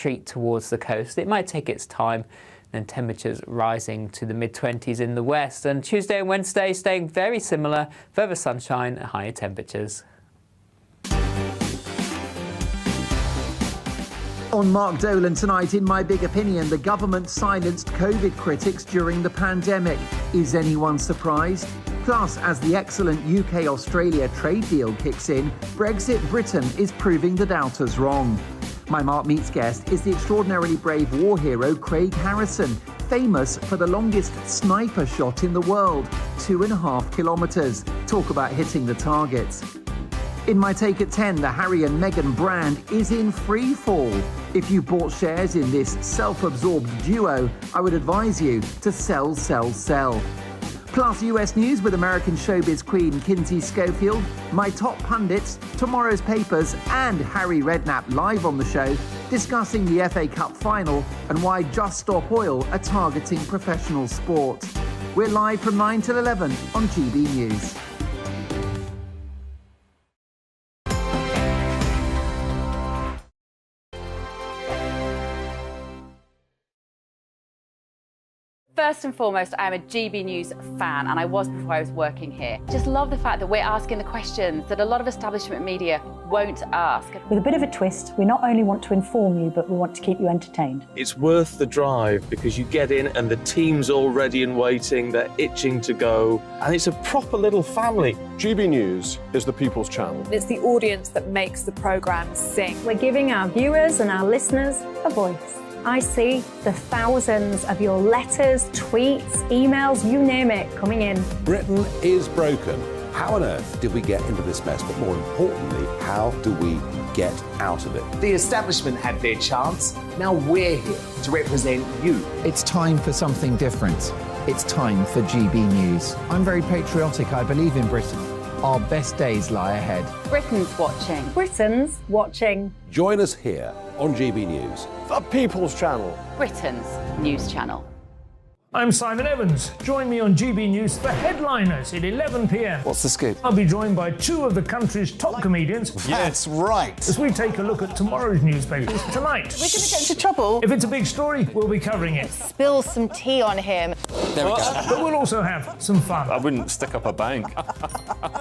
retreat towards the coast. It might take its time, and temperatures rising to the mid-20s in the west. And Tuesday and Wednesday staying very similar, further sunshine and higher temperatures. On Mark Dolan tonight, in My Big Opinion, the government silenced COVID critics during the pandemic. Is anyone surprised? Plus, as the excellent UK-Australia trade deal kicks in, Brexit Britain is proving the doubters wrong. My Mark Meets guest is the extraordinarily brave war hero Craig Harrison, famous for the longest sniper shot in the world, 2.5 kilometres. Talk about hitting the targets. In my take at 10, the Harry and Meghan brand is in free fall. If you bought shares in this self-absorbed duo, I would advise you to sell, sell, sell. Plus US news with American showbiz queen Kinsey Schofield, my top pundits, tomorrow's papers, and Harry Redknapp live on the show, discussing the FA Cup final and why Just Stop Oil are targeting professional sport. We're live from 9 till 11 on GB News. First and foremost, I am a GB News fan, and I was before I was working here. Just love the fact that we're asking the questions that a lot of establishment media won't ask. With a bit of a twist, we not only want to inform you, but we want to keep you entertained. It's worth the drive because you get in and the team's all ready and waiting, they're itching to go, and it's a proper little family. GB News is the People's Channel. It's the audience that makes the programme sing. We're giving our viewers and our listeners a voice. I see the thousands of your letters, tweets, emails, you name it, coming in. Britain is broken. How on earth did we get into this mess? But more importantly, how do we get out of it? The establishment had their chance. Now we're here to represent you. It's time for something different. It's time for GB News. I'm very patriotic. I believe in Britain. Our best days lie ahead. Britain's watching. Britain's watching. Join us here on GB News. The People's Channel. Britain's news channel. I'm Simon Evans. Join me on GB News for Headliners at 11 p.m. What's the scoop? I'll be joined by two of the country's top comedians. That's right. As we take a look at tomorrow's newspapers tonight. We're going to get into trouble. If it's a big story, we'll be covering it. Spill some tea on him. There we go. But we'll also have some fun. I wouldn't stick up a bank.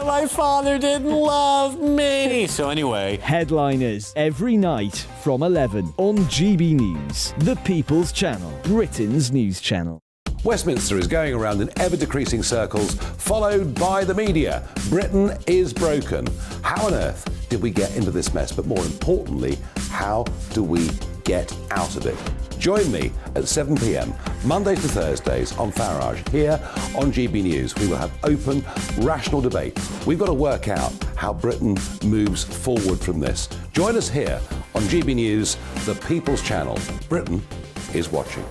My father didn't love me. So anyway, Headliners every night from 11 on GB News, the People's Channel, Britain's news channel. Westminster is going around in ever-decreasing circles, followed by the media. Britain is broken. How on earth did we get into this mess? But more importantly, how do we get out of it? Join me at 7 p.m, Mondays to Thursdays on Farage, here on GB News. We will have open, rational debate. We've got to work out how Britain moves forward from this. Join us here on GB News, the People's Channel. Britain is watching.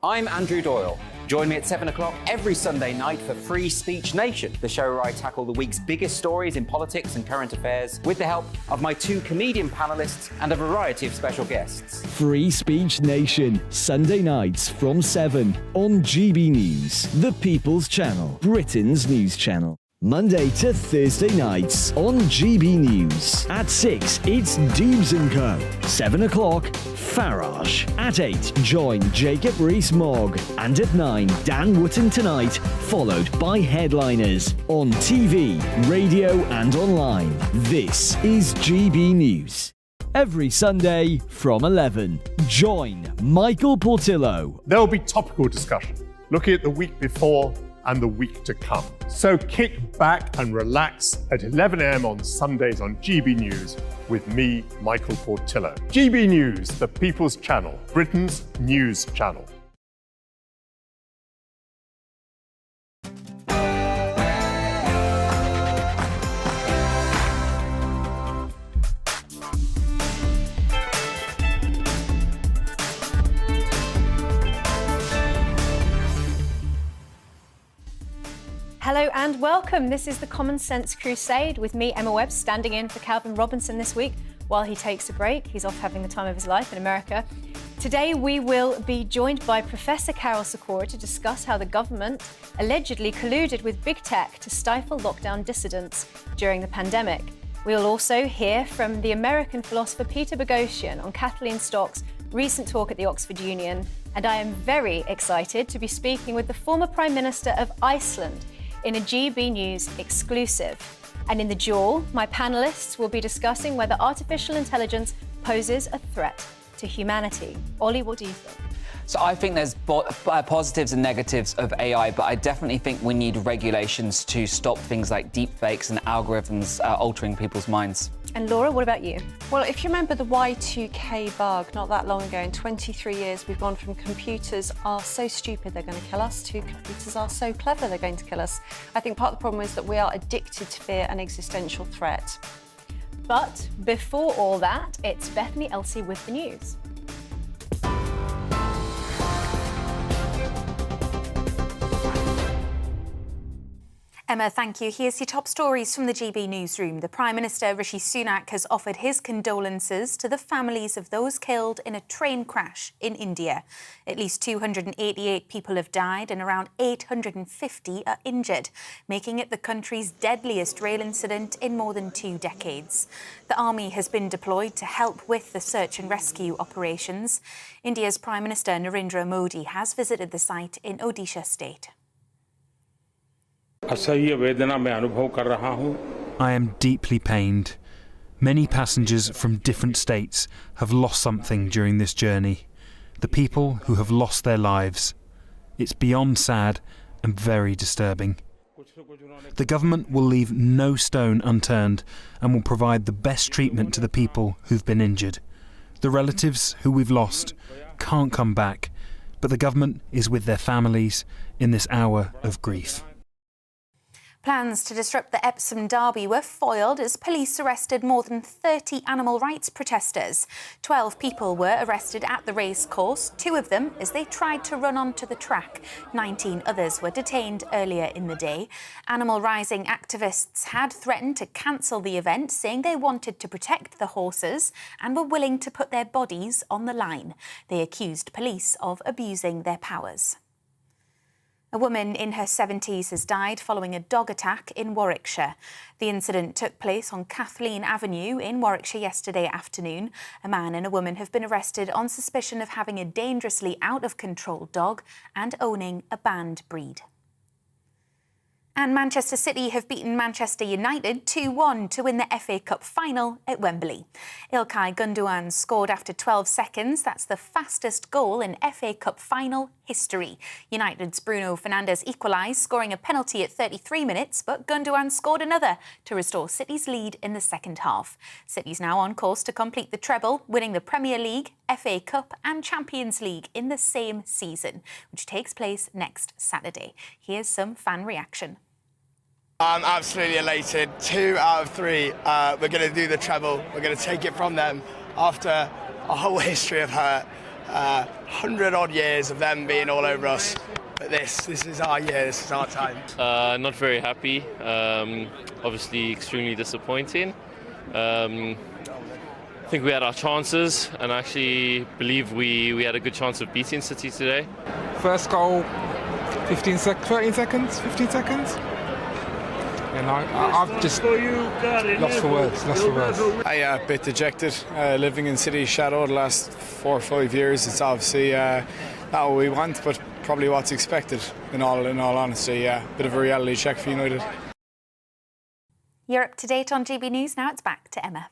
I'm Andrew Doyle. Join me at 7 o'clock every Sunday night for Free Speech Nation, the show where I tackle the week's biggest stories in politics and current affairs with the help of my two comedian panellists and a variety of special guests. Free Speech Nation, Sunday nights from 7 on GB News, the People's Channel, Britain's news channel. Monday to Thursday nights on GB News. At 6, it's Deebs & Co. 7 o'clock, Farage. At 8, join Jacob Rees-Mogg. And at 9, Dan Wootton Tonight, followed by Headliners. On TV, radio and online. This is GB News. Every Sunday from 11, join Michael Portillo. There'll be topical discussion, looking at the week before and the week to come. So kick back and relax at 11 a.m. on Sundays on GB News with me, Michael Portillo. GB News, the People's Channel, Britain's news channel. Hello and welcome. This is the Common Sense Crusade with me, Emma Webb, standing in for Calvin Robinson this week while he takes a break. He's off having the time of his life in America. Today we will be joined by Professor Carol Sikora to discuss how the government allegedly colluded with big tech to stifle lockdown dissidents during the pandemic. We'll also hear from the American philosopher Peter Boghossian on Kathleen Stock's recent talk at the Oxford Union. And I am very excited to be speaking with the former Prime Minister of Iceland in a GB News exclusive. And in The Jaw, my panellists will be discussing whether artificial intelligence poses a threat to humanity. Ollie, what do you think? So I think there's positives and negatives of AI, but I definitely think we need regulations to stop things like deepfakes and algorithms altering people's minds. And Laura, what about you? Well, if you remember the Y2K bug not that long ago, in 23 years, we've gone from computers are so stupid they're going to kill us to computers are so clever they're going to kill us. I think part of the problem is that we are addicted to fear and existential threat. But before all that, it's Bethany Elsey with the news. Emma, thank you. Here's your top stories from the GB newsroom. The Prime Minister, Rishi Sunak, has offered his condolences to the families of those killed in a train crash in India. At least 288 people have died and around 850 are injured, making it the country's deadliest rail incident in more than 2 decades. The army has been deployed to help with the search and rescue operations. India's Prime Minister Narendra Modi has visited the site in Odisha state. I am deeply pained. Many passengers from different states have lost something during this journey. The people who have lost their lives. It's beyond sad and very disturbing. The government will leave no stone unturned and will provide the best treatment to the people who've been injured. The relatives who we've lost can't come back, but the government is with their families in this hour of grief. Plans to disrupt the Epsom Derby were foiled as police arrested more than 30 animal rights protesters. 12 people were arrested at the racecourse, 2 of them as they tried to run onto the track. 19 others were detained earlier in the day. Animal Rising activists had threatened to cancel the event, saying they wanted to protect the horses and were willing to put their bodies on the line. They accused police of abusing their powers. A woman in her 70s has died following a dog attack in Warwickshire. The incident took place on Kathleen Avenue in Warwickshire yesterday afternoon. A man and a woman have been arrested on suspicion of having a dangerously out-of-control dog and owning a banned breed. And Manchester City have beaten Manchester United 2-1 to win the FA Cup final at Wembley. Ilkay Gundogan scored after 12 seconds. That's the fastest goal in FA Cup final history. United's Bruno Fernandes equalised, scoring a penalty at 33 minutes, but Gundogan scored another to restore City's lead in the second half. City's now on course to complete the treble, winning the Premier League, FA Cup and Champions League in the same season, which takes place next Saturday. Here's some fan reaction. I'm absolutely elated. 2 out of 3. We're going to do the treble. We're going to take it from them after a whole history of hurt. 100-odd years of them being all over us. But this is our year. This is our time. Not very happy. Obviously extremely disappointing. I think we had our chances and I actually believe we had a good chance of beating City today. First goal, 13 seconds, 15 seconds. And I've just lost for words. I a bit dejected, living in City shadow the last 4 or 5 years. It's obviously not what we want, but probably what's expected. In all honesty, yeah, bit of a reality check for United. You're up to date on GB News. Now it's back to Emma.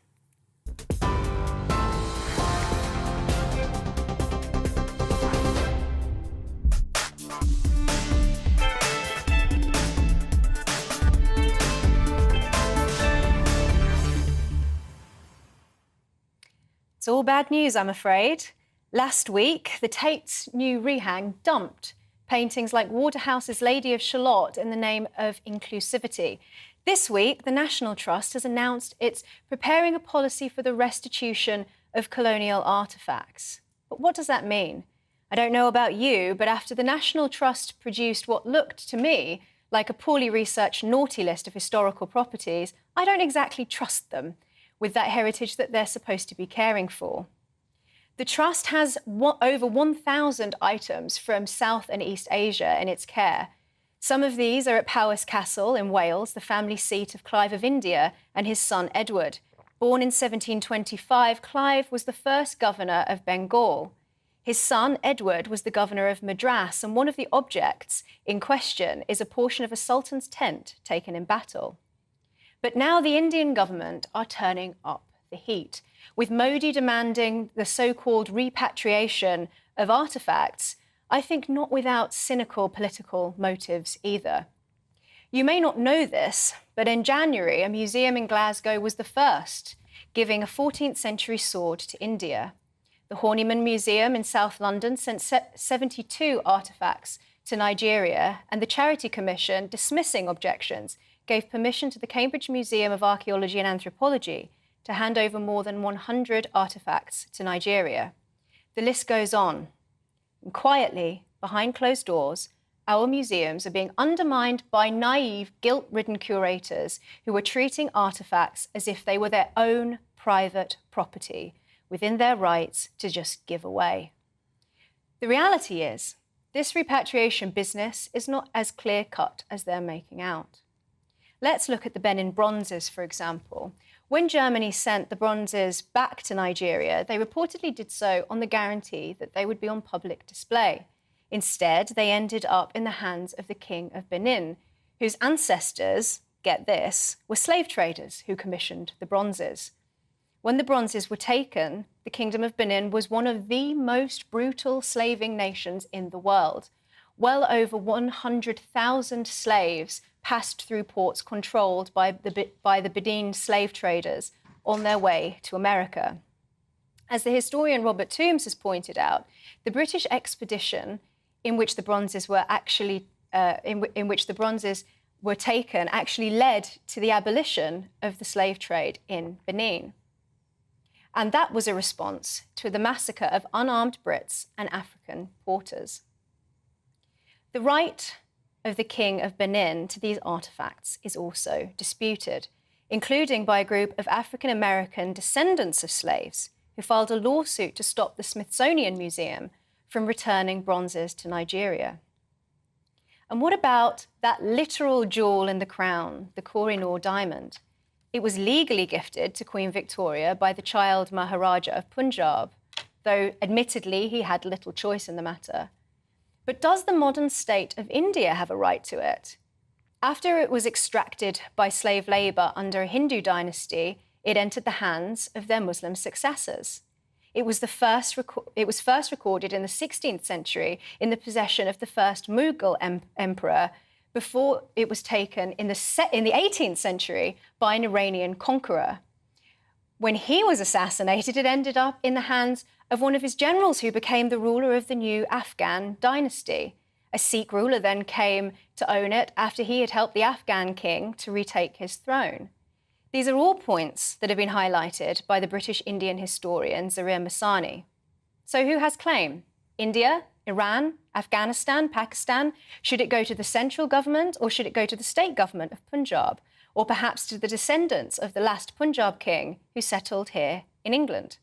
It's all bad news, I'm afraid. Last week, the Tate's new rehang dumped paintings like Waterhouse's Lady of Shalott in the name of inclusivity. This week, the National Trust has announced it's preparing a policy for the restitution of colonial artefacts. But what does that mean? I don't know about you, but after the National Trust produced what looked to me like a poorly researched naughty list of historical properties, I don't exactly trust them with that heritage that they're supposed to be caring for. The Trust has over 1,000 items from South and East Asia in its care. Some of these are at Powys Castle in Wales, the family seat of Clive of India and his son Edward. Born in 1725, Clive was the first governor of Bengal. His son, Edward, was the governor of Madras, and one of the objects in question is a portion of a sultan's tent taken in battle. But now the Indian government are turning up the heat, with Modi demanding the so-called repatriation of artefacts, I think not without cynical political motives either. You may not know this, but in January, a museum in Glasgow was the first, giving a 14th century sword to India. The Horniman Museum in South London sent 72 artefacts to Nigeria, and the Charity Commission, dismissing objections, gave permission to the Cambridge Museum of Archaeology and Anthropology to hand over more than 100 artefacts to Nigeria. The list goes on. And quietly, behind closed doors, our museums are being undermined by naive, guilt-ridden curators who are treating artefacts as if they were their own private property, within their rights to just give away. The reality is, this repatriation business is not as clear-cut as they're making out. Let's look at the Benin bronzes, for example. When Germany sent the bronzes back to Nigeria, they reportedly did so on the guarantee that they would be on public display. Instead, they ended up in the hands of the King of Benin, whose ancestors, get this, were slave traders who commissioned the bronzes. When the bronzes were taken, the Kingdom of Benin was one of the most brutal slaving nations in the world. Well over 100,000 slaves passed through ports controlled by the Benin slave traders on their way to America. As the historian Robert Toombs has pointed out, the British expedition in which the bronzes were taken actually led to the abolition of the slave trade in Benin. And that was a response to the massacre of unarmed Brits and African porters. The right of the King of Benin to these artefacts is also disputed, including by a group of African-American descendants of slaves who filed a lawsuit to stop the Smithsonian Museum from returning bronzes to Nigeria. And what about that literal jewel in the crown, the Kohinoor diamond? It was legally gifted to Queen Victoria by the child Maharaja of Punjab, though admittedly he had little choice in the matter. But does the modern state of India have a right to it? After it was extracted by slave labour under a Hindu dynasty, it entered the hands of their Muslim successors. It was first recorded in the 16th century in the possession of the first Mughal emperor, before it was taken in the 18th century by an Iranian conqueror. When he was assassinated, it ended up in the hands of one of his generals who became the ruler of the new Afghan dynasty. A Sikh ruler then came to own it after he had helped the Afghan king to retake his throne. These are all points that have been highlighted by the British Indian historian Zarir Masani. So who has claim? India, Iran, Afghanistan, Pakistan? Should it go to the central government or should it go to the state government of Punjab? Or perhaps to the descendants of the last Punjab king who settled here in England?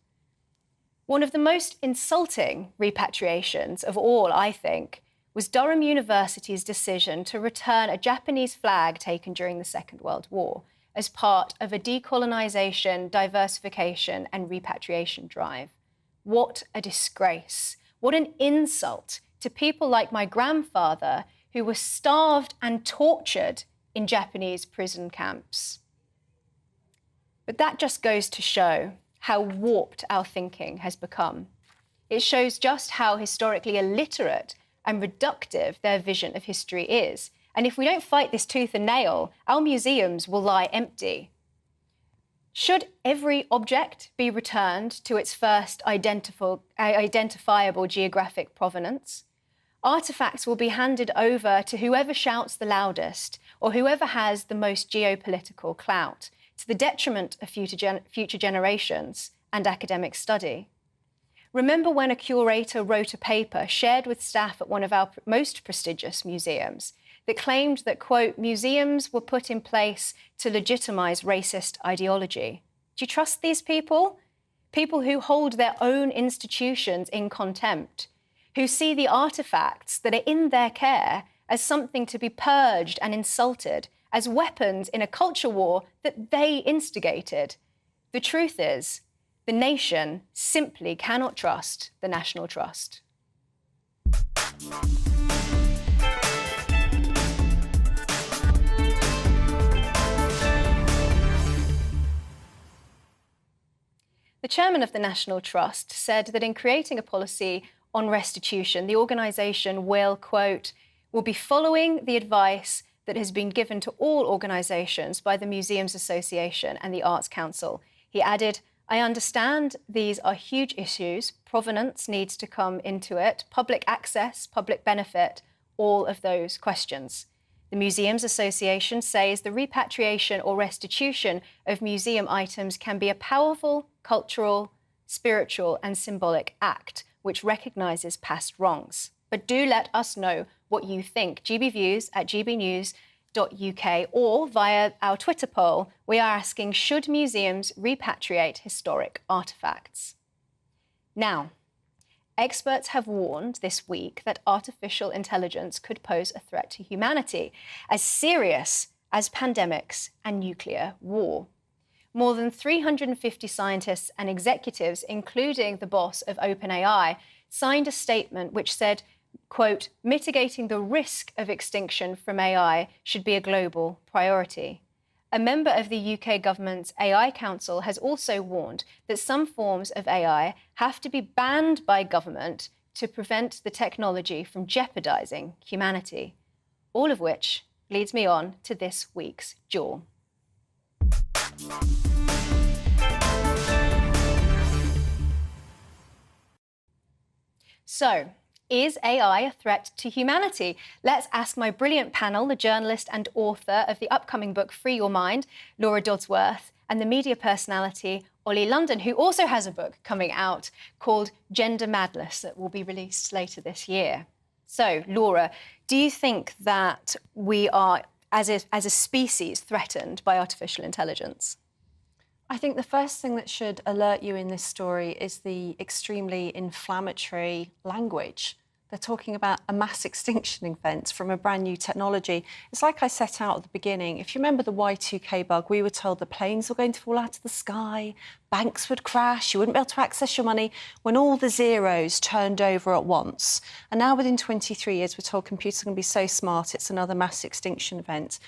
One of the most insulting repatriations of all, I think, was Durham University's decision to return a Japanese flag taken during the Second World War as part of a decolonisation, diversification and repatriation drive. What a disgrace. What an insult to people like my grandfather who were starved and tortured in Japanese prison camps. But that just goes to show how warped our thinking has become. It shows just how historically illiterate and reductive their vision of history is. And if we don't fight this tooth and nail, our museums will lie empty. Should every object be returned to its first identifiable geographic provenance? Artefacts will be handed over to whoever shouts the loudest or whoever has the most geopolitical clout, to the detriment of future generations and academic study. Remember when a curator wrote a paper shared with staff at one of our most prestigious museums that claimed that, quote, museums were put in place to legitimise racist ideology? Do you trust these people? People who hold their own institutions in contempt, who see the artefacts that are in their care as something to be purged and insulted, as weapons in a culture war that they instigated. The truth is, the nation simply cannot trust the National Trust. The chairman of the National Trust said that in creating a policy on restitution, the organisation will, quote, will be following the advice that has been given to all organisations by the Museums Association and the Arts Council. He added, I understand these are huge issues. Provenance needs to come into it, public access, public benefit, all of those questions. The Museums Association says the repatriation or restitution of museum items can be a powerful cultural, spiritual and symbolic act which recognises past wrongs. But do let us know what you think. GBViews at gbnews.uk or via our Twitter poll, we are asking, should museums repatriate historic artefacts? Now, experts have warned this week that artificial intelligence could pose a threat to humanity, as serious as pandemics and nuclear war. More than 350 scientists and executives, including the boss of OpenAI, signed a statement which said, quote, mitigating the risk of extinction from AI should be a global priority. A member of the UK government's AI Council has also warned that some forms of AI have to be banned by government to prevent the technology from jeopardising humanity. All of which leads me on to this week's Jaw. So, is AI a threat to humanity? Let's ask my brilliant panel, the journalist and author of the upcoming book Free Your Mind, Laura Dodsworth, and the media personality, Ollie London, who also has a book coming out called Gender Madness that will be released later this year. So, Laura, do you think that we are, as a species, threatened by artificial intelligence? I think the first thing that should alert you in this story is the extremely inflammatory language. They're talking about a mass extinction event from a brand new technology. It's like I set out at the beginning. If you remember the Y2K bug, we were told the planes were going to fall out of the sky, banks would crash, you wouldn't be able to access your money, when all the zeros turned over at once. And now within 23 years, we're told computers are going to be so smart, it's another mass extinction event.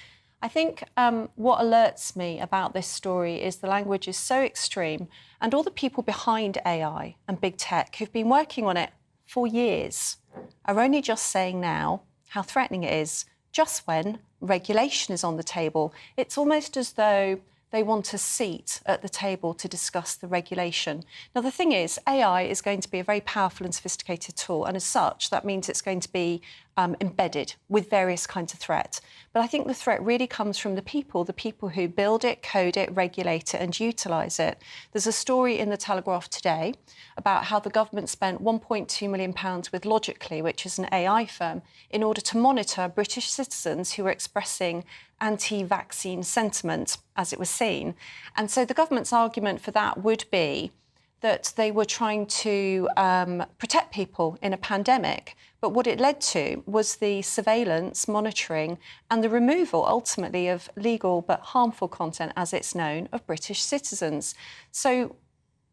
I think what alerts me about this story is the language is so extreme, and all the people behind AI and big tech who've been working on it for years are only just saying now how threatening it is, just when regulation is on the table. It's almost as though they want a seat at the table to discuss the regulation. Now, the thing is, AI is going to be a very powerful and sophisticated tool, and as such, that means it's going to be embedded with various kinds of threat. But I think the threat really comes from the people who build it, code it, regulate it and utilise it. There's a story in the Telegraph today about how the government spent £1.2 million with Logically, which is an AI firm, in order to monitor British citizens who were expressing anti-vaccine sentiment, as it was seen. And so the government's argument for that would be that they were trying to protect people in a pandemic. But what it led to was the surveillance, monitoring, and the removal, ultimately, of legal but harmful content, as it's known, of British citizens. So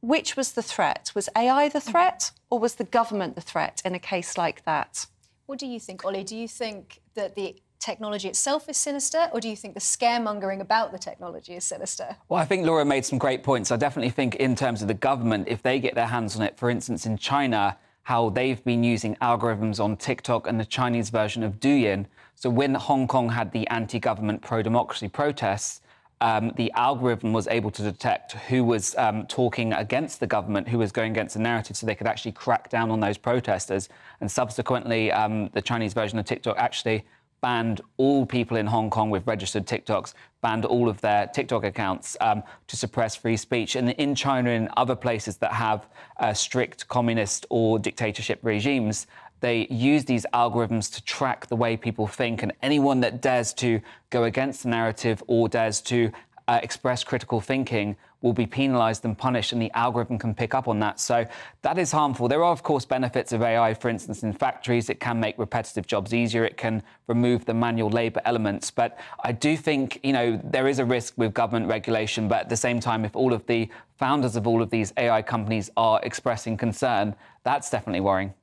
which was the threat? Was AI the threat, or was the government the threat in a case like that? What do you think, Ollie? Do you think that the technology itself is sinister, or do you think the scaremongering about the technology is sinister? Well, I think Laura made some great points. I definitely think in terms of the government, if they get their hands on it, for instance, in China, how they've been using algorithms on TikTok and the Chinese version of Douyin. So when Hong Kong had the anti-government pro-democracy protests, the algorithm was able to detect who was talking against the government, who was going against the narrative, so they could actually crack down on those protesters. And subsequently, the Chinese version of TikTok actually banned all people in Hong Kong with registered TikToks, banned all of their TikTok accounts to suppress free speech. And in China and other places that have strict communist or dictatorship regimes, they use these algorithms to track the way people think, and anyone that dares to go against the narrative or dares to express critical thinking will be penalised and punished, and the algorithm can pick up on that. So that is harmful. There are, of course, benefits of AI, for instance, in factories. It can make repetitive jobs easier. It can remove the manual labour elements. But I do think, there is a risk with government regulation. But at the same time, if all of the founders of all of these AI companies are expressing concern, that's definitely worrying.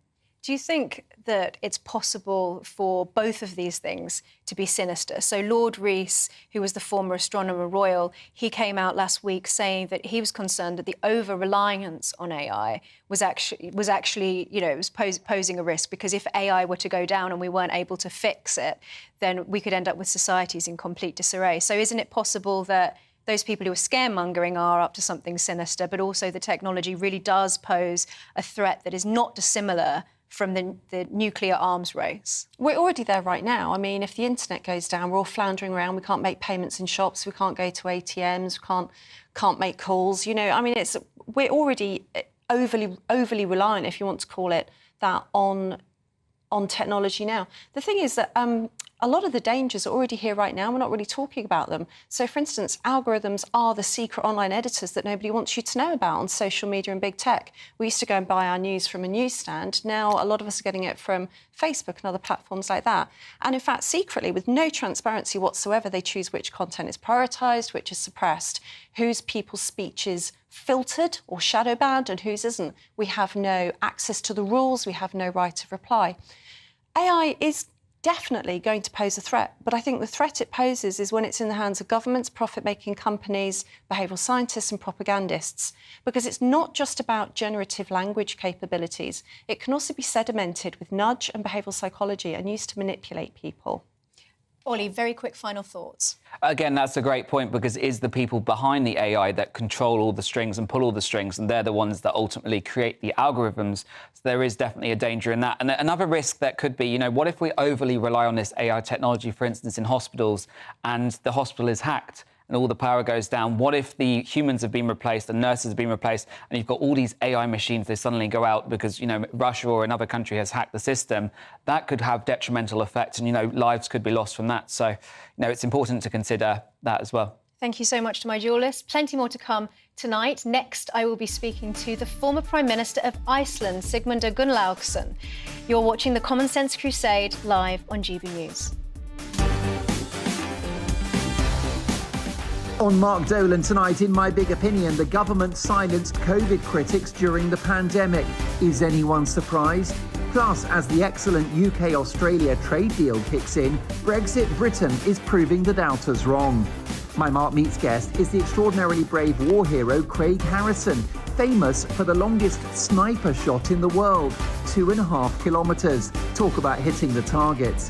Do you think that it's possible for both of these things to be sinister? So Lord Rees, who was the former Astronomer Royal, he came out last week saying that he was concerned that the over-reliance on AI was actually it was posing a risk, because if AI were to go down and we weren't able to fix it, then we could end up with societies in complete disarray. So isn't it possible that those people who are scaremongering are up to something sinister, but also the technology really does pose a threat that is not dissimilar from the nuclear arms race? We're already there right now. I mean, if the internet goes down, we're all floundering around. We can't make payments in shops. We can't go to ATMs. We can't make calls. We're already overly reliant, if you want to call it that, on technology now. The thing is that a lot of the dangers are already here right now. We're not really talking about them. So, for instance, algorithms are the secret online editors that nobody wants you to know about on social media and big tech. We used to go and buy our news from a newsstand. Now, a lot of us are getting it from Facebook and other platforms like that. And in fact, secretly, with no transparency whatsoever, they choose which content is prioritised, which is suppressed, whose people's speech is filtered or shadow banned and whose isn't. We have no access to the rules. We have no right of reply. AI is definitely going to pose a threat, but I think the threat it poses is when it's in the hands of governments, profit-making companies, behavioural scientists and propagandists, because it's not just about generative language capabilities. It can also be sedimented with nudge and behavioural psychology and used to manipulate people. Ollie, very quick final thoughts. Again, that's a great point, because it is the people behind the AI that control all the strings and pull all the strings, and they're the ones that ultimately create the algorithms. So there is definitely a danger in that. And another risk that could be, what if we overly rely on this AI technology, for instance, in hospitals, and the hospital is hacked and all the power goes down? What if the humans have been replaced, the nurses have been replaced, and you've got all these AI machines, they suddenly go out because, Russia or another country has hacked the system? That could have detrimental effects, and, lives could be lost from that. So, it's important to consider that as well. Thank you so much to my duelists. Plenty more to come tonight. Next, I will be speaking to the former Prime Minister of Iceland, Sigmundur Gunnlaugsson. You're watching the Common Sense Crusade live on GB News. On Mark Dolan tonight, in My Big Opinion, the government silenced COVID critics during the pandemic. Is anyone surprised? Plus, as the excellent UK-Australia trade deal kicks in, Brexit Britain is proving the doubters wrong. My Mark Meets guest is the extraordinarily brave war hero Craig Harrison, famous for the longest sniper shot in the world, 2.5 kilometres. Talk about hitting the targets.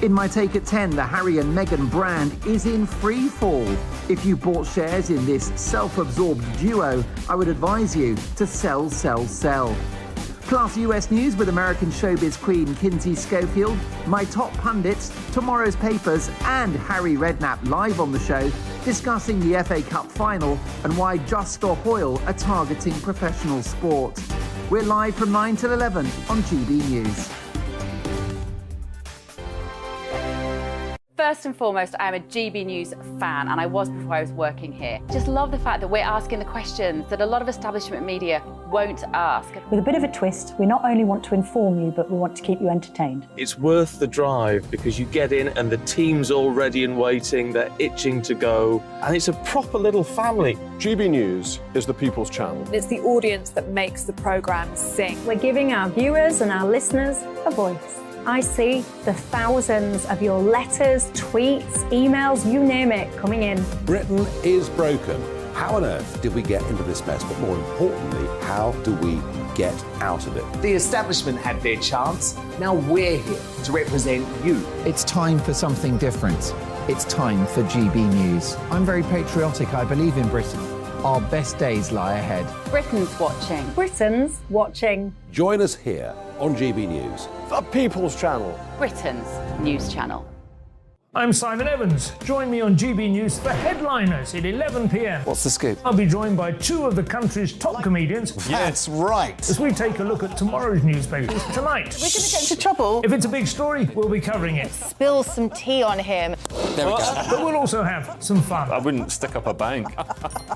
In my take at 10, the Harry and Meghan brand is in free fall. If you bought shares in this self-absorbed duo, I would advise you to sell, sell, sell. Plus US news with American showbiz queen Kinsey Schofield, my top pundits, tomorrow's papers, and Harry Redknapp live on the show, discussing the FA Cup final and why Just Stop Oil are targeting professional sport. We're live from 9 till 11 on GB News. First and foremost, I'm a GB News fan, and I was before I was working here. Just love the fact that we're asking the questions that a lot of establishment media won't ask. With a bit of a twist, we not only want to inform you, but we want to keep you entertained. It's worth the drive, because you get in and the team's all ready and waiting, they're itching to go, and it's a proper little family. GB News is the People's Channel. It's the audience that makes the programme sing. We're giving our viewers and our listeners a voice. I see the thousands of your letters, tweets, emails, you name it, coming in. Britain is broken. How on earth did we get into this mess? But more importantly, how do we get out of it? The establishment had their chance. Now we're here to represent you. It's time for something different. It's time for GB News. I'm very patriotic. I believe in Britain. Our best days lie ahead. Britain's watching. Britain's watching. Join us here on GB News. The People's Channel. Britain's news channel. I'm Simon Evans. Join me on GB News for Headliners at 11 p.m. What's the scoop? I'll be joined by two of the country's top comedians. That's right. As we take a look at tomorrow's newspapers tonight. We're going to get into trouble. If it's a big story, we'll be covering it. Spill some tea on him. There we go. But we'll also have some fun. I wouldn't stick up a bank.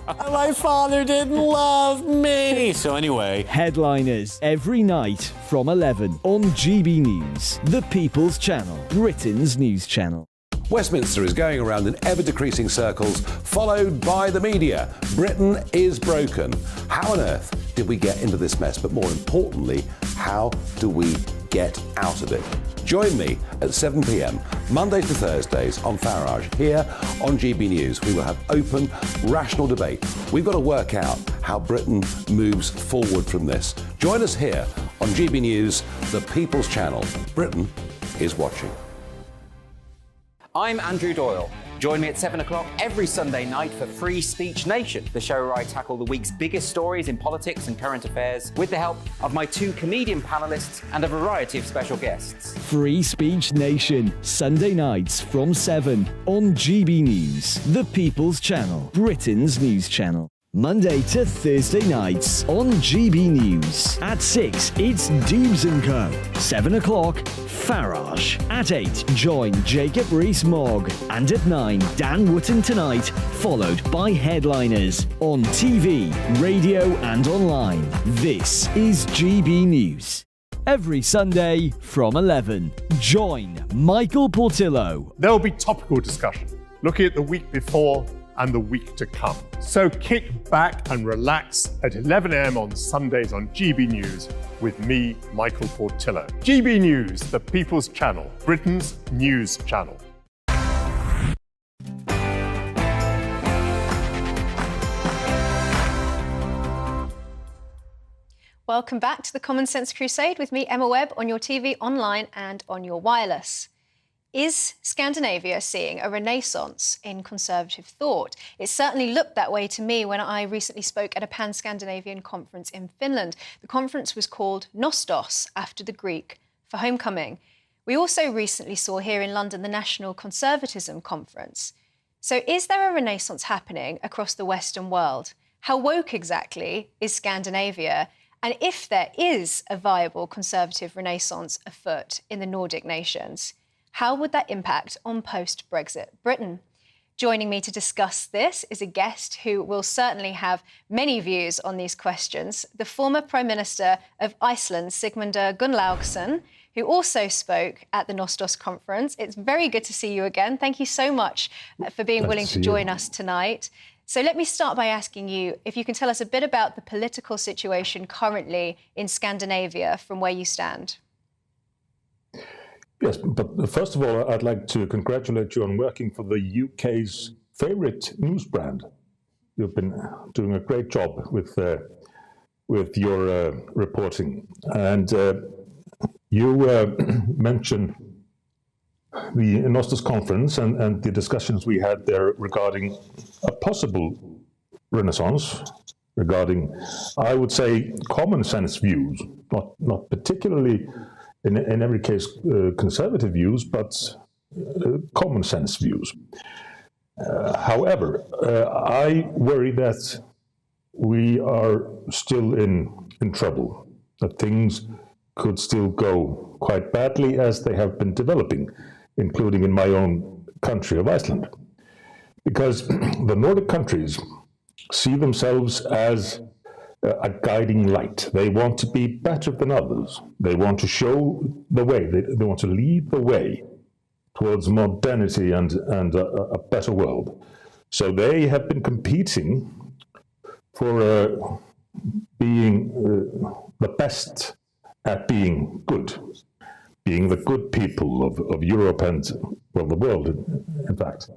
My father didn't love me. So anyway. Headliners every night from 11 on GB News, the People's Channel, Britain's news channel. Westminster is going around in ever-decreasing circles, followed by the media. Britain is broken. How on earth did we get into this mess? But more importantly, how do we get out of it? Join me at 7 p.m, Mondays to Thursdays on Farage. Here on GB News, we will have open, rational debate. We've got to work out how Britain moves forward from this. Join us here on GB News, the People's Channel. Britain is watching. I'm Andrew Doyle. Join me at 7 o'clock every Sunday night for Free Speech Nation, the show where I tackle the week's biggest stories in politics and current affairs with the help of my two comedian panellists and a variety of special guests. Free Speech Nation, Sunday nights from 7 on GB News, the People's Channel, Britain's news channel. Monday to Thursday nights on GB News. At 6, it's Dubes & Co. 7 o'clock, Farage. At 8, join Jacob Rees-Mogg. And at 9, Dan Wootton Tonight, followed by Headliners on TV, radio and online. This is GB News. Every Sunday from 11, join Michael Portillo. There'll be topical discussion, looking at the week before and the week to come. So kick back and relax at 11 a.m. on Sundays on GB News with me, Michael Portillo. GB News, the People's Channel, Britain's news channel. Welcome back to the Common Sense Crusade with me, Emma Webb, on your TV, online and on your wireless. Is Scandinavia seeing a renaissance in conservative thought? It certainly looked that way to me when I recently spoke at a pan-Scandinavian conference in Finland. The conference was called Nostos, after the Greek for homecoming. We also recently saw here in London the National Conservatism Conference. So is there a renaissance happening across the Western world? How woke exactly is Scandinavia? And if there is a viable conservative renaissance afoot in the Nordic nations, how would that impact on post-Brexit Britain? Joining me to discuss this is a guest who will certainly have many views on these questions, the former Prime Minister of Iceland, Sigmundur Gunnlaugsson, who also spoke at the Nostos conference. It's very good to see you again. Thank you so much for being willing to join us tonight. So let me start by asking you if you can tell us a bit about the political situation currently in Scandinavia from where you stand. Yes, but first of all, I'd like to congratulate you on working for the UK's favourite news brand. You've been doing a great job with your reporting. And you mentioned the Nostos conference and the discussions we had there regarding a possible renaissance, regarding, I would say, common sense views, not particularly in every case conservative views, but common sense views. However, I worry that we are still in trouble, that things could still go quite badly as they have been developing, including in my own country of Iceland. Because the Nordic countries see themselves as a guiding light. They want to be better than others. They want to show the way. They want to lead the way towards modernity and a better world. So they have been competing for being the best at being good, being the good people of Europe and, well, the world, in fact.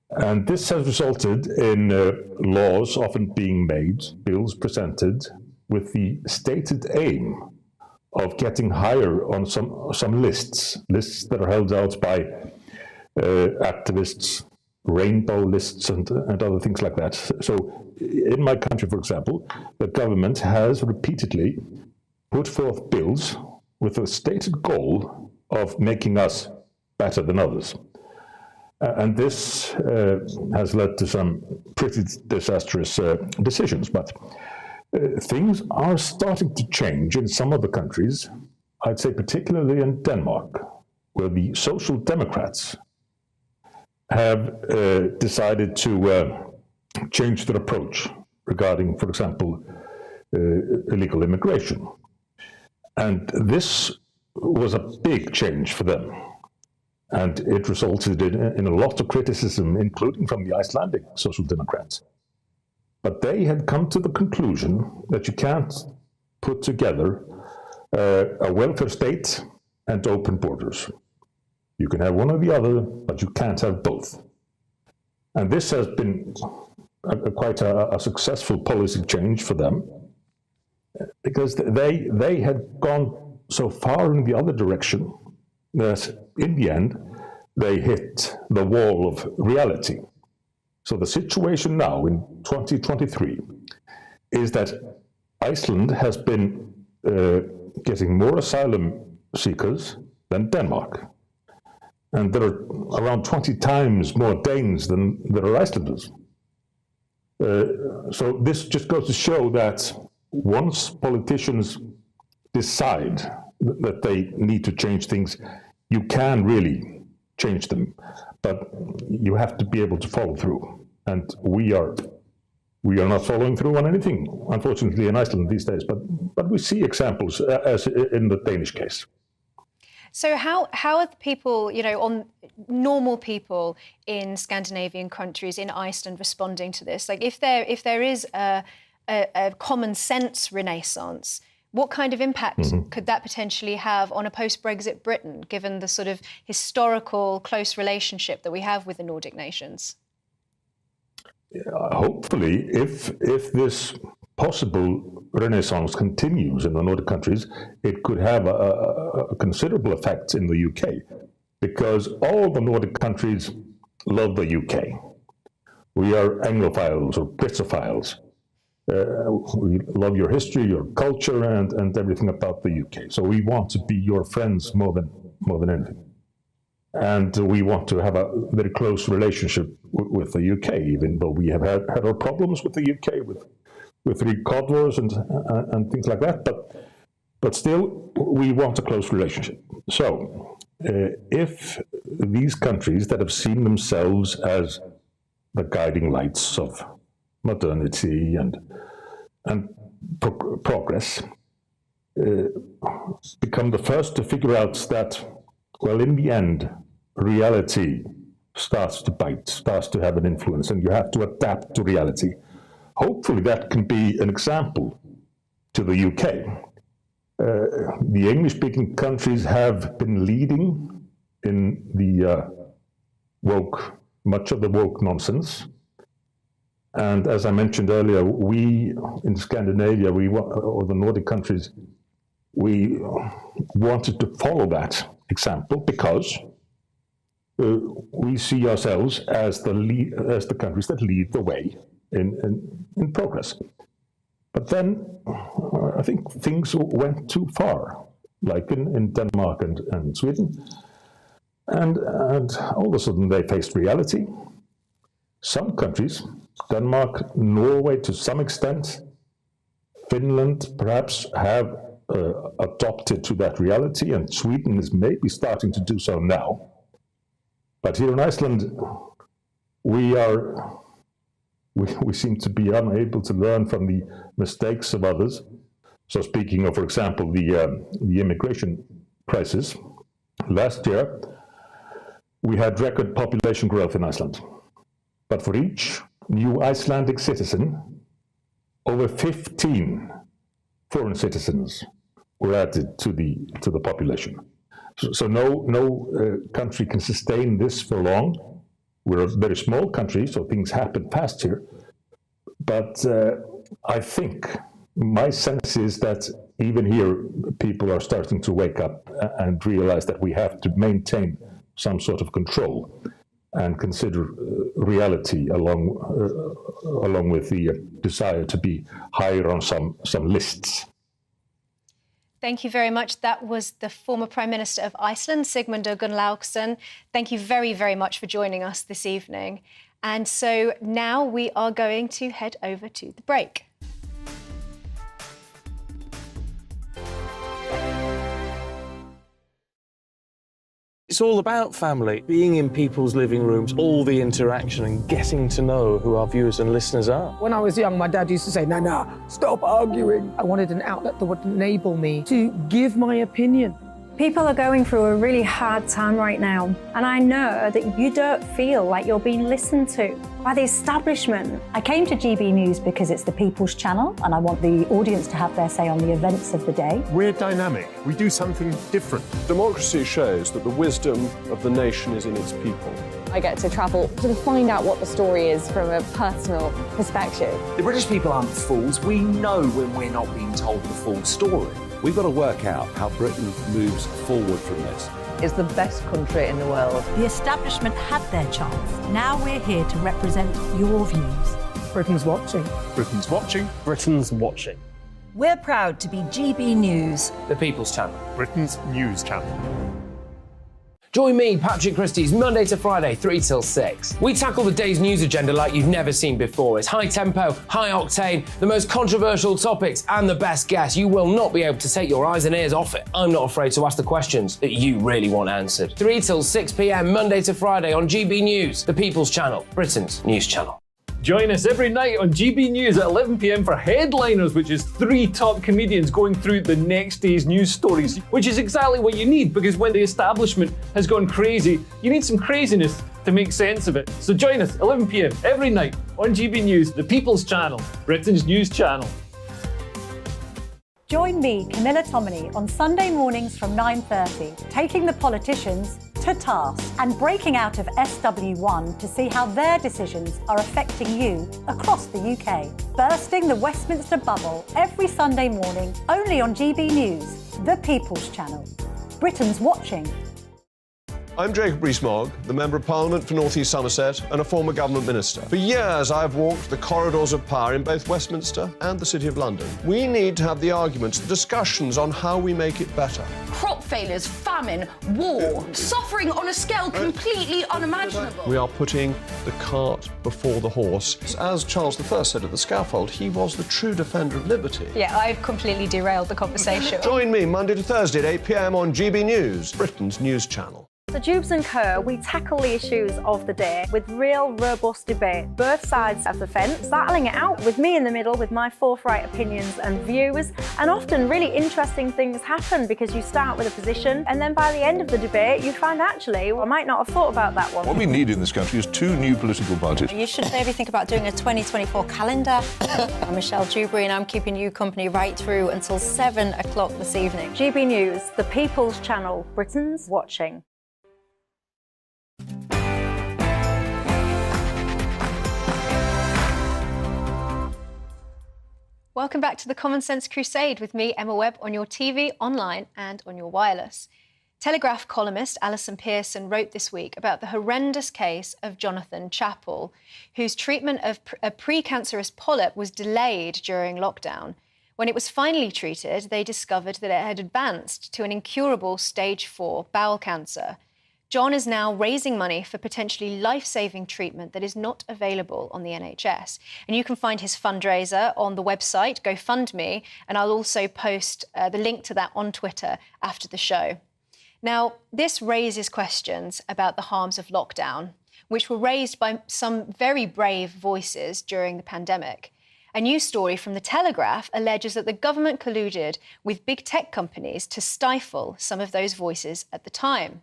And this has resulted in laws often being made, bills presented, with the stated aim of getting higher on some lists that are held out by activists, rainbow lists and other things like that. So in my country, for example, the government has repeatedly put forth bills with a stated goal of making us better than others. And this has led to some pretty disastrous decisions. But things are starting to change in some of the countries, I'd say particularly in Denmark, where the Social Democrats have decided to change their approach regarding, for example, illegal immigration. And this was a big change for them. And it resulted in a lot of criticism, including from the Icelandic Social Democrats. But they had come to the conclusion that you can't put together a welfare state and open borders. You can have one or the other, but you can't have both. And this has been quite a successful policy change for them, because they had gone so far in the other direction that in the end they hit the wall of reality. So the situation now in 2023 is that Iceland has been getting more asylum seekers than Denmark. And there are around 20 times more Danes than there are Icelanders. So this just goes to show that once politicians decide that they need to change things, you can really change them, but you have to be able to follow through. And we are not following through on anything, unfortunately, in Iceland these days, but we see examples, as in the Danish case. So how are the people, on normal people in Scandinavian countries, in Iceland, responding to this? Like, if there is a common sense renaissance, what kind of impact could that potentially have on a post-Brexit Britain, given the sort of historical close relationship that we have with the Nordic nations? Hopefully, if this possible renaissance continues in the Nordic countries, it could have a considerable effect in the UK, because all the Nordic countries love the UK. We are Anglophiles or Britophiles. We love your history, your culture, and everything about the UK. So we want to be your friends more than anything. And we want to have a very close relationship with the UK, even though we have had our problems with the UK, with cod wars and things like that. But still, we want a close relationship. So if these countries that have seen themselves as the guiding lights of modernity and progress become the first to figure out that, well, in the end, reality starts to bite, starts to have an influence, and you have to adapt to reality. Hopefully that can be an example to the UK. The English-speaking countries have been leading in the much of the woke nonsense. And as I mentioned earlier, we in Scandinavia, or the Nordic countries, we wanted to follow that example because we see ourselves as the countries that lead the way in progress. But then I think things went too far, like in Denmark and Sweden, and all of a sudden they faced reality. Some countries, Denmark, Norway to some extent, Finland perhaps have adopted to that reality, and Sweden is maybe starting to do so now. But here in Iceland, we seem to be unable to learn from the mistakes of others. So speaking of, for example, the immigration crisis, last year we had record population growth in Iceland. But for each new Icelandic citizen, over 15 foreign citizens were added to the population. So no country can sustain this for long. We're a very small country, so things happen fast here. But I think my sense is that even here, people are starting to wake up and realize that we have to maintain some sort of control and consider reality along with the desire to be higher on some lists. Thank you very much. That was the former Prime Minister of Iceland, Sigmundur Gunnlaugsson. Thank you very, very much for joining us this evening. And so now we are going to head over to the break. It's all about family, being in people's living rooms, all the interaction and getting to know who our viewers and listeners are. When I was young, my dad used to say, "Nana, stop arguing." I wanted an outlet that would enable me to give my opinion. People are going through a really hard time right now, and I know that you don't feel like you're being listened to by the establishment. I came to GB News because it's the People's Channel, and I want the audience to have their say on the events of the day. We're dynamic. We do something different. Democracy shows that the wisdom of the nation is in its people. I get to travel to find out what the story is from a personal perspective. The British people aren't fools. We know when we're not being told the full story. We've got to work out how Britain moves forward from this. It's the best country in the world. The establishment had their chance. Now we're here to represent your views. Britain's watching. Britain's watching. Britain's watching. We're proud to be GB News. The People's Channel. Britain's news channel. Join me, Patrick Christie's, Monday to Friday, 3 till 6. We tackle the day's news agenda like you've never seen before. It's high tempo, high octane, the most controversial topics, and the best guests. You will not be able to take your eyes and ears off it. I'm not afraid to ask the questions that you really want answered. 3 till 6 p.m, Monday to Friday on GB News, the People's Channel, Britain's news channel. Join us every night on GB News at 11 p.m. for Headliners, which is 3 top comedians going through the next day's news stories, which is exactly what you need, because when the establishment has gone crazy, you need some craziness to make sense of it. So join us 11 p.m. every night on GB News, the People's Channel, Britain's news channel. Join me, Camilla Tominey, on Sunday mornings from 9:30, taking the politicians to task and breaking out of SW1 to see how their decisions are affecting you across the UK. Bursting the Westminster bubble every Sunday morning, only on GB News, the People's Channel. Britain's watching. I'm Jacob Rees-Mogg, the Member of Parliament for North East Somerset and a former government minister. For years, I've walked the corridors of power in both Westminster and the City of London. We need to have the arguments, the discussions on how we make it better. Crop failures, famine, war, suffering on a scale completely unimaginable. We are putting the cart before the horse. As Charles I said at the scaffold, he was the true defender of liberty. Yeah, I've completely derailed the conversation. Join me Monday to Thursday at 8 p.m. on GB News, Britain's news channel. So Jubes and Co, we tackle the issues of the day with real, robust debate, both sides of the fence, battling it out with me in the middle with my forthright opinions and views. And often really interesting things happen because you start with a position and then by the end of the debate you find actually, well, I might not have thought about that one. What we need in this country is 2 new political parties. You should maybe think about doing a 2024 calendar. I'm Michelle Dewberry and I'm keeping you company right through until 7 o'clock this evening. GB News, the People's Channel, Britain's watching. Welcome back to the Common Sense Crusade with me, Emma Webb, on your TV, online and on your wireless. Telegraph columnist Alison Pearson wrote this week about the horrendous case of Jonathan Chappell, whose treatment of a precancerous polyp was delayed during lockdown. When it was finally treated, they discovered that it had advanced to an incurable stage 4 bowel cancer. John is now raising money for potentially life-saving treatment that is not available on the NHS. And you can find his fundraiser on the website, GoFundMe, and I'll also post the link to that on Twitter after the show. Now, this raises questions about the harms of lockdown, which were raised by some very brave voices during the pandemic. A new story from The Telegraph alleges that the government colluded with big tech companies to stifle some of those voices at the time.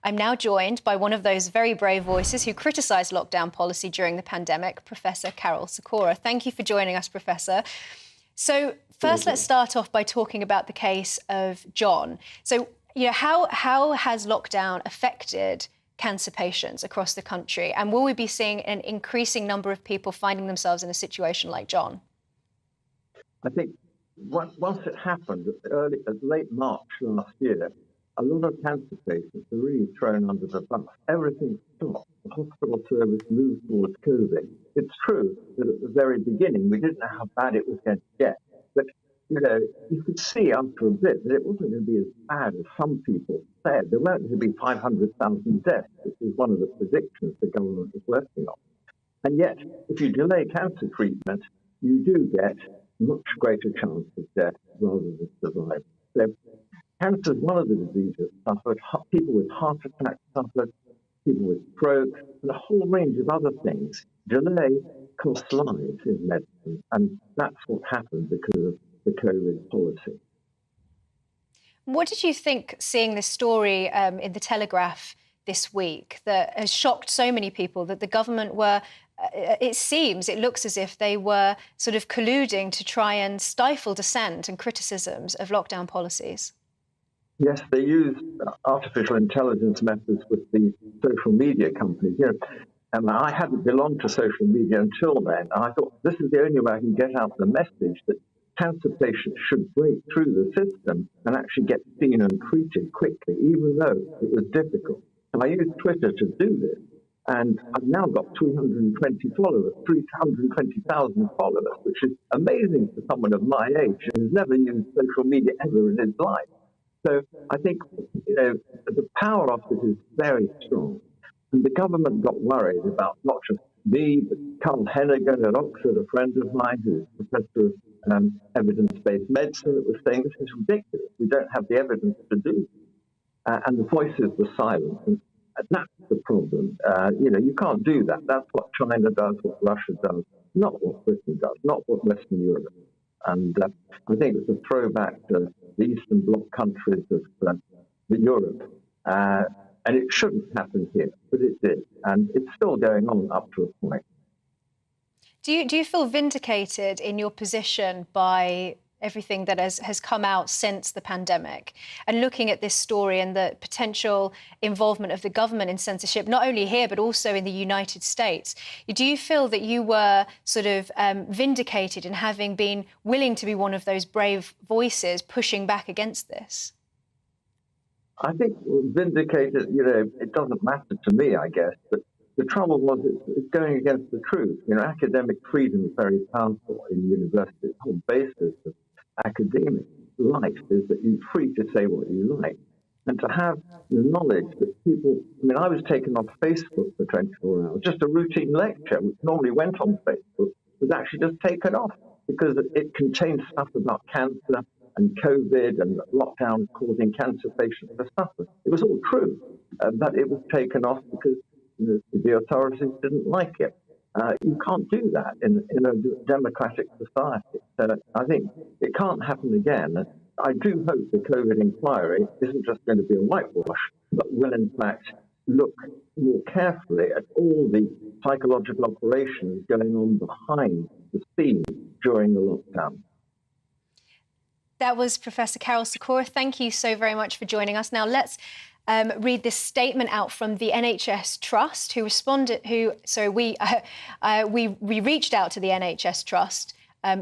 I'm now joined by one of those very brave voices who criticised lockdown policy during the pandemic, Professor Carol Sikora. Thank you for joining us, Professor. So first, let's start off by talking about the case of John. So, you know, how has lockdown affected cancer patients across the country? And will we be seeing an increasing number of people finding themselves in a situation like John? I think once it happened, late March last year, a lot of cancer patients are really thrown under the bus. Everything stopped. The hospital service moved towards COVID. It's true that at the very beginning, we didn't know how bad it was going to get. But you could see after a bit that it wasn't going to be as bad as some people said. There weren't going to be 500,000 deaths, which is one of the predictions the government was working on. And yet, if you delay cancer treatment, you do get much greater chance of death rather than survival. So cancer is one of the diseases suffered. People with heart attacks suffered, people with stroke, and a whole range of other things. Delay costs lives in medicine, and that's what happened because of the COVID policy. What did you think seeing this story in the Telegraph this week that has shocked so many people, that the government were, it looks as if they were sort of colluding to try and stifle dissent and criticisms of lockdown policies? Yes, they use artificial intelligence methods with the social media companies. And I hadn't belonged to social media until then. And I thought, this is the only way I can get out the message that cancer patients should break through the system and actually get seen and treated quickly, even though it was difficult. And I used Twitter to do this. And I've now got 320 followers, 320,000 followers, which is amazing for someone of my age who's never used social media ever in his life. So I think, the power of it is very strong. And the government got worried about not just me, but Carl Hennigan at Oxford, a friend of mine who's professor of evidence-based medicine, that was saying, this is ridiculous. We don't have the evidence to do this. And the voices were silent. And that's the problem. You can't do that. That's what China does, what Russia does, not what Britain does, not what Western Europe does. And I think it's a throwback to the Eastern Bloc countries of Europe. And it shouldn't happen here, but it did. And it's still going on up to a point. Do you feel vindicated in your position by everything that has come out since the pandemic, and looking at this story and the potential involvement of the government in censorship, not only here, but also in the United States? Do you feel that you were sort of vindicated in having been willing to be one of those brave voices pushing back against this? I think vindicated, it doesn't matter to me, I guess, but the trouble was it's going against the truth. Academic freedom is very powerful in universities. The whole basis of academic life is that you're free to say what you like. And to have the knowledge that people, I was taken off Facebook for 24 hours. Just a routine lecture, which normally went on Facebook, was actually just taken off because it contained stuff about cancer and COVID and lockdown causing cancer patients to suffer. It was all true, but it was taken off because the authorities didn't like it. You can't do that in a democratic society. So I think it can't happen again. I do hope the COVID inquiry isn't just going to be a whitewash, but will in fact look more carefully at all the psychological operations going on behind the scenes during the lockdown. That was Professor Carol Sikora. Thank you so very much for joining us. Now let's read this statement out from the NHS Trust, who responded. We reached out to the NHS Trust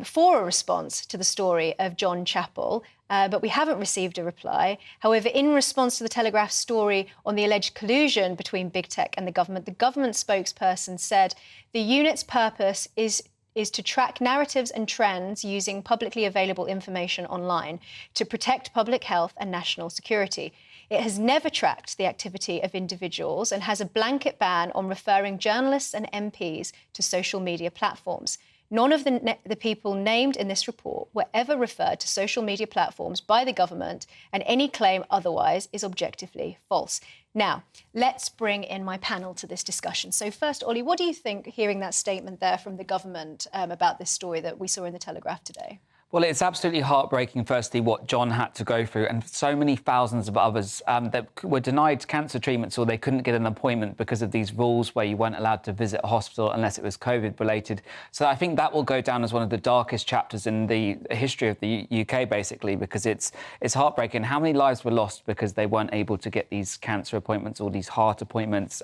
for a response to the story of John Chappell, but we haven't received a reply. However, in response to the Telegraph story on the alleged collusion between big tech and the government spokesperson said the unit's purpose is to track narratives and trends using publicly available information online to protect public health and national security. It has never tracked the activity of individuals and has a blanket ban on referring journalists and MPs to social media platforms. None of the people named in this report were ever referred to social media platforms by the government, and any claim otherwise is objectively false. Now, let's bring in my panel to this discussion. So first, Ollie, what do you think, hearing that statement there from the government about this story that we saw in the Telegraph today? Well, it's absolutely heartbreaking, firstly, what John had to go through, and so many thousands of others that were denied cancer treatments or they couldn't get an appointment because of these rules where you weren't allowed to visit a hospital unless it was COVID-related. So I think that will go down as one of the darkest chapters in the history of the UK, basically, because it's heartbreaking. How many lives were lost because they weren't able to get these cancer appointments or these heart appointments?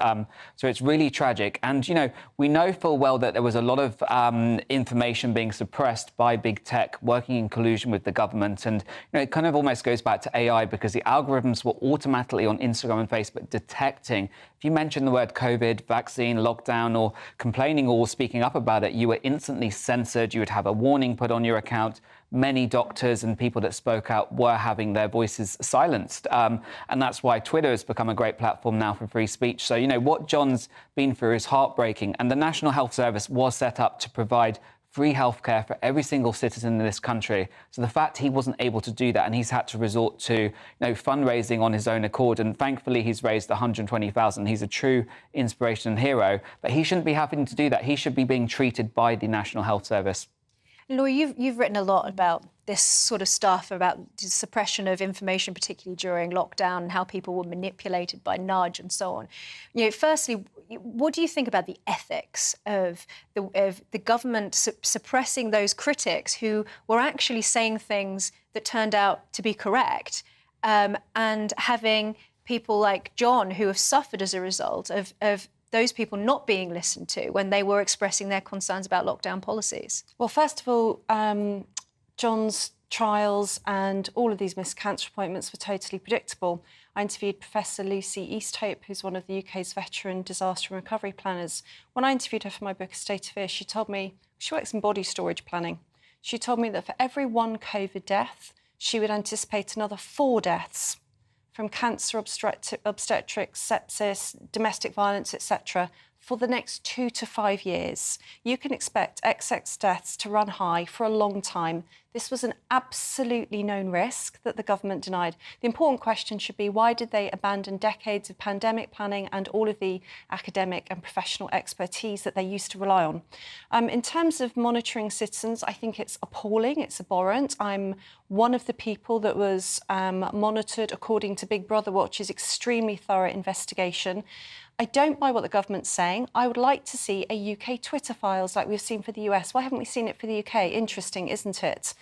So it's really tragic. And, we know full well that there was a lot of information being suppressed by big tech, working in collusion with the government. And it kind of almost goes back to AI, because the algorithms were automatically on Instagram and Facebook detecting if you mention the word COVID, vaccine, lockdown, or complaining or speaking up about it, you were instantly censored. You would have a warning put on your account. many doctors and people that spoke out were having their voices silenced. And that's why Twitter has become a great platform now for free speech. So, you know, what John's been through is heartbreaking. And the National Health Service was set up to provide free healthcare for every single citizen in this country. So the fact he wasn't able to do that and he's had to resort to, you know, fundraising on his own accord, and thankfully he's raised 120,000. He's a true inspiration and hero, but he shouldn't be having to do that. He should be being treated by the National Health Service. Laura, you've written a lot about this sort of stuff, about the suppression of information, particularly during lockdown, and how people were manipulated by nudge and so on. You know, firstly, what do you think about the ethics of the government suppressing those critics who were actually saying things that turned out to be correct, and having people like John who have suffered as a result of those people not being listened to when they were expressing their concerns about lockdown policies? Well, first of all, John's trials and all of these missed cancer appointments were totally predictable. I interviewed Professor Lucy Easthope, who's one of the UK's veteran disaster and recovery planners. When I interviewed her for my book, A State of Fear, she told me, she works in body storage planning. She told me that for every one COVID death, she would anticipate another 4 deaths from cancer, obstetrics, sepsis, domestic violence, etc., for the next 2 to 5 years. You can expect XX deaths to run high for a long time. This was an absolutely known risk that the government denied. The important question should be, why did they abandon decades of pandemic planning and all of the academic and professional expertise that they used to rely on? In terms of monitoring citizens, I think it's appalling, it's abhorrent. I'm one of the people that was monitored according to Big Brother Watch's extremely thorough investigation. I don't buy what the government's saying. I would like to see a UK Twitter files like we've seen for the US. Why haven't we seen it for the UK? Interesting, isn't it?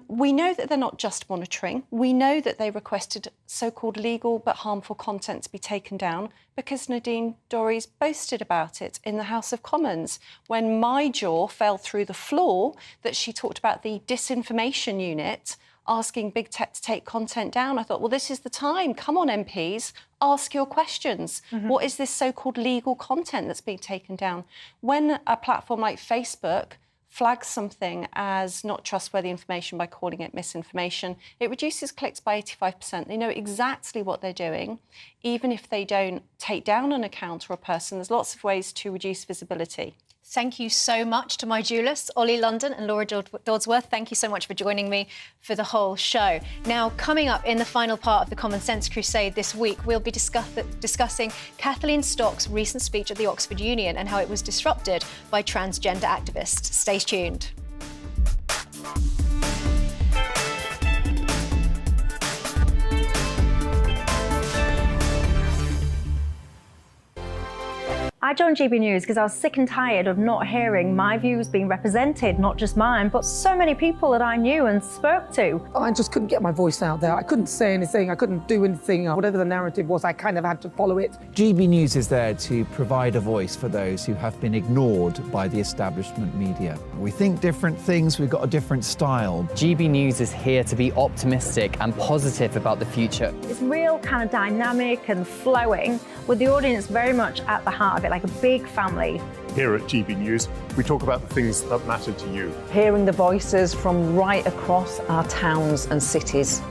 We know that they're not just monitoring. We know that they requested so-called legal but harmful content to be taken down because Nadine Dorries boasted about it in the House of Commons when my jaw fell through the floor that she talked about the disinformation unit asking Big Tech to take content down. I thought, well, this is the time. Come on, MPs, ask your questions. What is this so-called legal content that's being taken down? When a platform like Facebook flags something as not trustworthy information by calling it misinformation, it reduces clicks by 85%. They know exactly what they're doing. Even if they don't take down an account or a person, there's lots of ways to reduce visibility. Thank you so much to my duelists, Ollie London and Laura Dodsworth. Thank you so much for joining me for the whole show. Now, coming up in the final part of the Common Sense Crusade this week, we'll be discussing Kathleen Stock's recent speech at the Oxford Union and how it was disrupted by transgender activists. Stay tuned. I joined GB News because I was sick and tired of not hearing my views being represented, not just mine, but so many people that I knew and spoke to. I just couldn't get my voice out there. I couldn't say anything. I couldn't do anything. Whatever the narrative was, I kind of had to follow it. GB News is there to provide a voice for those who have been ignored by the establishment media. We think different things, we've got a different style. GB News is here to be optimistic and positive about the future. It's real kind of dynamic and flowing, with the audience very much at the heart of it, like a big family. Here at GB News, we talk about the things that matter to you. Hearing the voices from right across our towns and cities,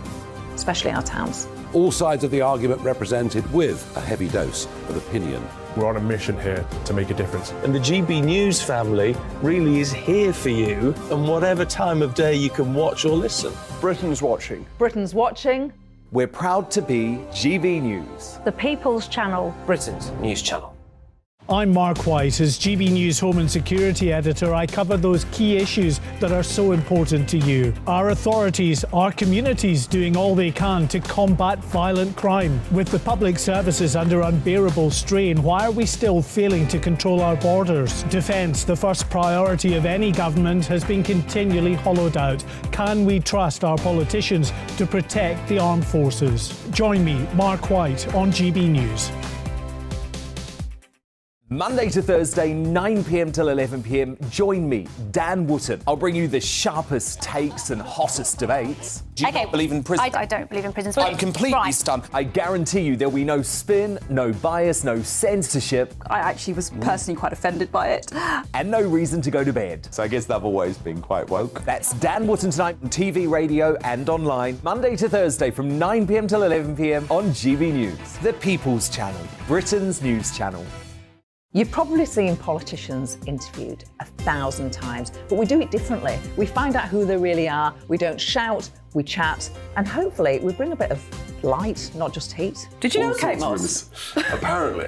especially our towns. All sides of the argument represented with a heavy dose of opinion. We're on a mission here to make a difference. And the GB News family really is here for you, and whatever time of day you can watch or listen. Britain's watching. Britain's watching. We're proud to be GB News. The People's Channel. Britain's news channel. I'm Mark White. As GB News Home and Security Editor, I cover those key issues that are so important to you. Our authorities, our communities doing all they can to combat violent crime. With the public services under unbearable strain, why are we still failing to control our borders? Defence, the first priority of any government, has been continually hollowed out. Can we trust our politicians to protect the armed forces? Join me, Mark White, on GB News. Monday to Thursday, 9 p.m. till 11 p.m. Join me, Dan Wootton. I'll bring you the sharpest takes and hottest debates. Do you not believe in prison? I don't believe in prison. I'm completely stunned. I guarantee you there'll be no spin, no bias, no censorship. I actually was personally quite offended by it. And no reason to go to bed. So I guess they've always been quite woke. That's Dan Wootton tonight on TV, radio and online. Monday to Thursday from 9 p.m. till 11 p.m. on GB News. The People's Channel, Britain's news channel. You've probably seen politicians interviewed 1,000 times, but we do it differently. We find out who they really are, we don't shout, we chat, and hopefully we bring a bit of light, not just heat. Did you know Kate Moss? Apparently.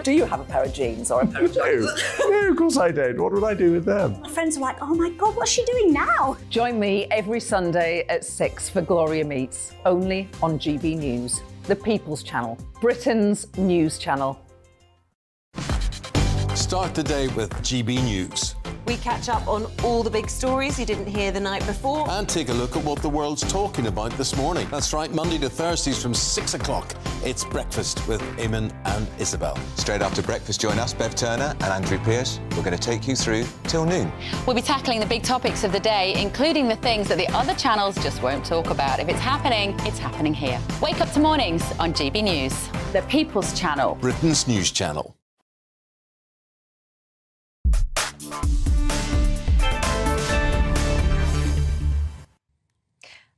Do you have a pair of jeans or a pair of jeans? No, of course I don't. What would I do with them? My friends are like, oh my God, what's she doing now? Join me every Sunday at 6 for Gloria Meets, only on GB News, the People's Channel, Britain's news channel. Start the day with GB News. We catch up on all the big stories you didn't hear the night before. And take a look at what the world's talking about this morning. That's right, Monday to Thursdays from 6 o'clock. It's Breakfast with Eamon and Isabel. Straight after breakfast, join us, Bev Turner and Andrew Pearce. We're going to take you through till noon. We'll be tackling the big topics of the day, including the things that the other channels just won't talk about. If it's happening here. Wake up to mornings on GB News, the People's Channel. Britain's news channel.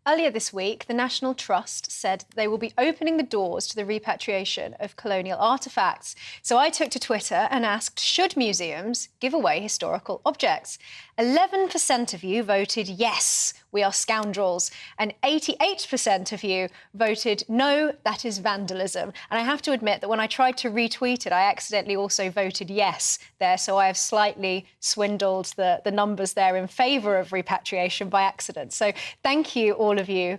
Earlier this week, the National Trust said they will be opening the doors to the repatriation of colonial artefacts. So I took to Twitter and asked, should museums give away historical objects? 11% of you voted yes, we are scoundrels, and 88% of you voted no, that is vandalism. And I have to admit that when I tried to retweet it, I accidentally also voted yes there, so I have slightly swindled the numbers there in favour of repatriation by accident. So thank you, all of you,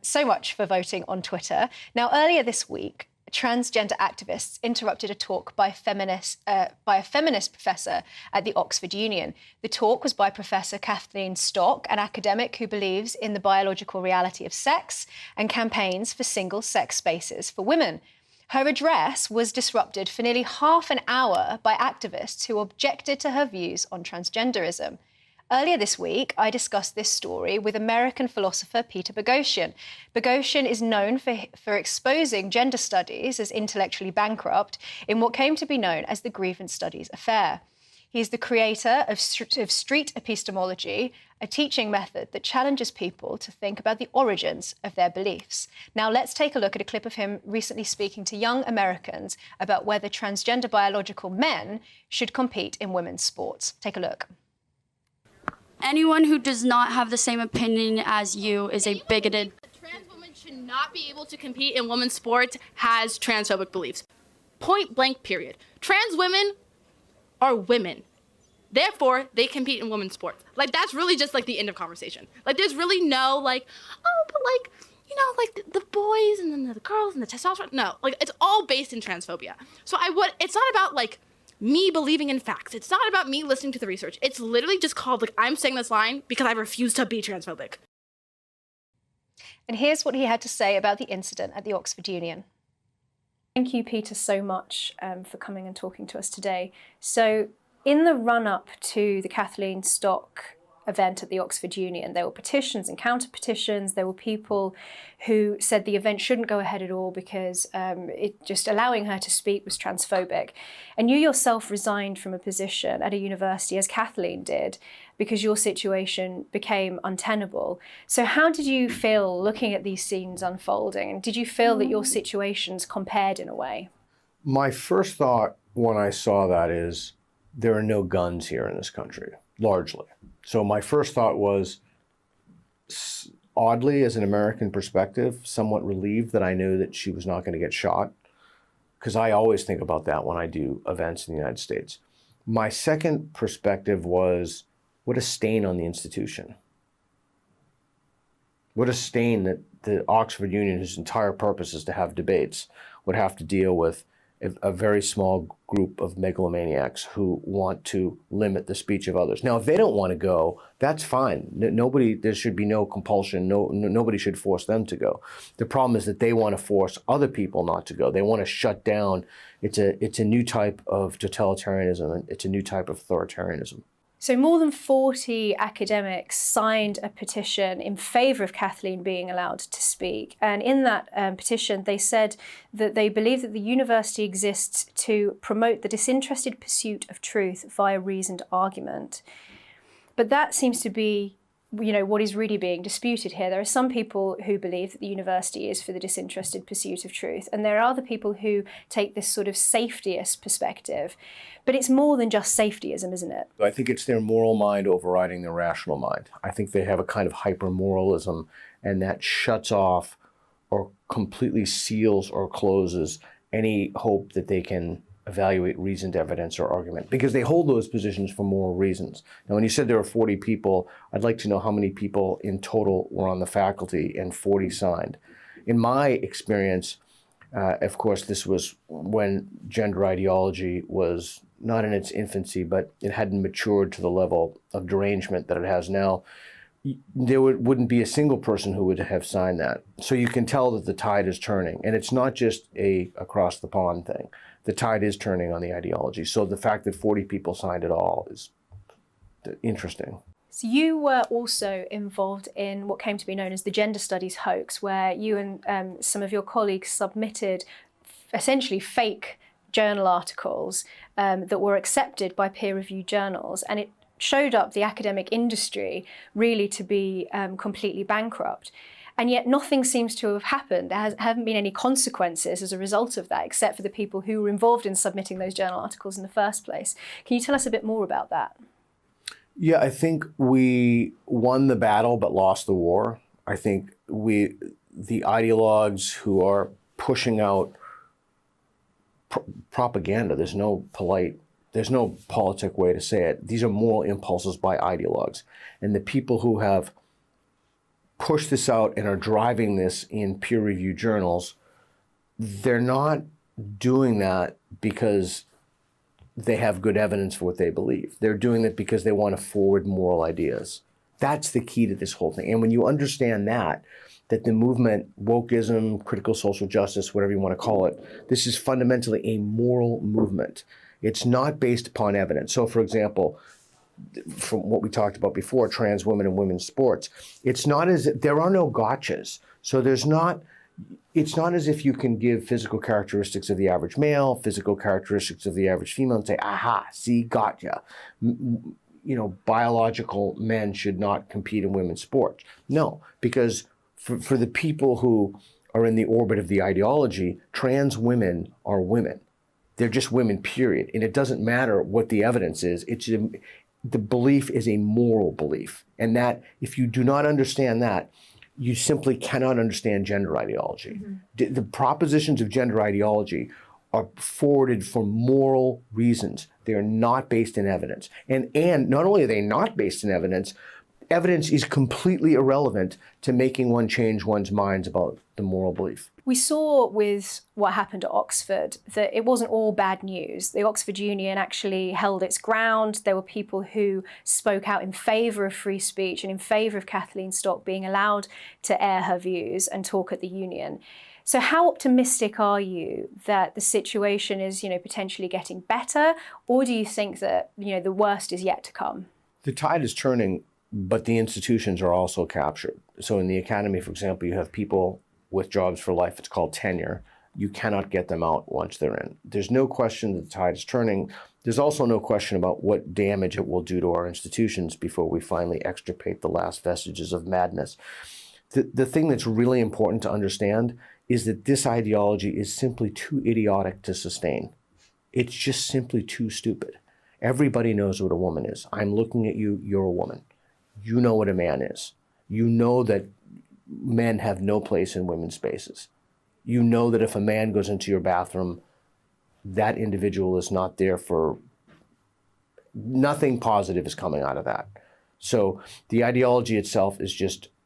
so much for voting on Twitter. Now, earlier this week, transgender activists interrupted a talk by a feminist professor at the Oxford Union. The talk was by Professor Kathleen Stock, an academic who believes in the biological reality of sex and campaigns for single-sex spaces for women. Her address was disrupted for nearly half an hour by activists who objected to her views on transgenderism. Earlier this week, I discussed this story with American philosopher Peter Boghossian. Boghossian is known for exposing gender studies as intellectually bankrupt in what came to be known as the grievance studies affair. He is the creator of street epistemology, a teaching method that challenges people to think about the origins of their beliefs. Now, let's take a look at a clip of him recently speaking to young Americans about whether transgender biological men should compete in women's sports. Take a look. Anyone who does not have the same opinion as you is a bigoted. A trans woman should not be able to compete in women's sports has transphobic beliefs. Point blank, period. Trans women are women. Therefore, they compete in women's sports. Like, that's really just like the end of conversation. Like, there's really no like, oh, but like, you know, like the boys and then the girls and the testosterone. No, like it's all based in transphobia. So it's not about like me believing in facts. It's not about me listening to the research. It's literally just called, like, I'm saying this line because I refuse to be transphobic. And here's what he had to say about the incident at the Oxford Union. Thank you, Peter, so much for coming and talking to us today. So in the run-up to the Kathleen Stock event at the Oxford Union, there were petitions and counter-petitions. There were people who said the event shouldn't go ahead at all because just allowing her to speak was transphobic. And you yourself resigned from a position at a university, as Kathleen did, because your situation became untenable. So how did you feel looking at these scenes unfolding? And did you feel that your situations compared in a way? My first thought when I saw that is there are no guns here in this country, largely. So my first thought was, oddly, as an American perspective, somewhat relieved that I knew that she was not going to get shot, because I always think about that when I do events in the United States. My second perspective was, what a stain on the institution. What a stain that the Oxford Union, whose entire purpose is to have debates, would have to deal with a very small group of megalomaniacs who want to limit the speech of others. Now, if they don't want to go, that's fine. There should be no compulsion. Nobody should force them to go. The problem is that they want to force other people not to go. They want to shut down. It's a new type of totalitarianism, and it's a new type of authoritarianism. So more than 40 academics signed a petition in favour of Kathleen being allowed to speak. And in that petition, they said that they believe that the university exists to promote the disinterested pursuit of truth via reasoned argument. But that seems to be, what is really being disputed here. There are some people who believe that the university is for the disinterested pursuit of truth, and there are other people who take this sort of safetyist perspective. But it's more than just safetyism, isn't it? I think it's their moral mind overriding their rational mind. I think they have a kind of hyper-moralism, and that shuts off or completely seals or closes any hope that they can evaluate reasoned evidence or argument, because they hold those positions for moral reasons. Now, when you said there were 40 people, I'd like to know how many people in total were on the faculty and 40 signed. In my experience, of course, this was when gender ideology was not in its infancy, but it hadn't matured to the level of derangement that it has now. There wouldn't be a single person who would have signed that. So you can tell that the tide is turning, and it's not just a across the pond thing. The tide is turning on the ideology. So the fact that 40 people signed it all is interesting. So you were also involved in what came to be known as the gender studies hoax, where you and some of your colleagues submitted essentially fake journal articles that were accepted by peer-reviewed journals, and it showed up the academic industry really to be completely bankrupt. And yet nothing seems to have happened. There haven't been any consequences as a result of that, except for the people who were involved in submitting those journal articles in the first place. Can you tell us a bit more about that? Yeah, I think we won the battle but lost the war. I think the ideologues who are pushing out propaganda, there's no politic way to say it. These are moral impulses by ideologues. And the people who have pushed this out and are driving this in peer-reviewed journals, they're not doing that because they have good evidence for what they believe. They're doing it because they want to forward moral ideas. That's the key to this whole thing. And when you understand that the movement, wokeism, critical social justice, whatever you want to call it, this is fundamentally a moral movement. It's not based upon evidence. So, for example, from what we talked about before, trans women and women's sports, it's not as if there are no gotchas. So it's not as if you can give physical characteristics of the average male, physical characteristics of the average female, and say, aha, see, gotcha. Biological men should not compete in women's sports. No, because for the people who are in the orbit of the ideology, trans women are women. They're just women, period. And it doesn't matter what the evidence is. The belief is a moral belief. And that if you do not understand that, you simply cannot understand gender ideology. Mm-hmm. The propositions of gender ideology are forwarded for moral reasons. They are not based in evidence. And not only are they not based in evidence is completely irrelevant to making one change one's minds about the moral belief. We saw with what happened at Oxford that it wasn't all bad news. The Oxford Union actually held its ground. There were people who spoke out in favour of free speech and in favour of Kathleen Stock being allowed to air her views and talk at the union. So how optimistic are you that the situation is, potentially getting better, or do you think that, the worst is yet to come? The tide is turning, but the institutions are also captured. So in the academy, for example, you have people with jobs for life. It's called tenure. You cannot get them out once they're in. There's no question that the tide is turning. There's also no question about what damage it will do to our institutions before we finally extirpate the last vestiges of madness. The thing that's really important to understand is that this ideology is simply too idiotic to sustain. It's just simply too stupid. Everybody knows what a woman is. I'm looking at you, you're a woman. You know what a man is. You know that men have no place in women's spaces. You know that if a man goes into your bathroom, that individual is not there for, nothing positive is coming out of that. So the ideology itself is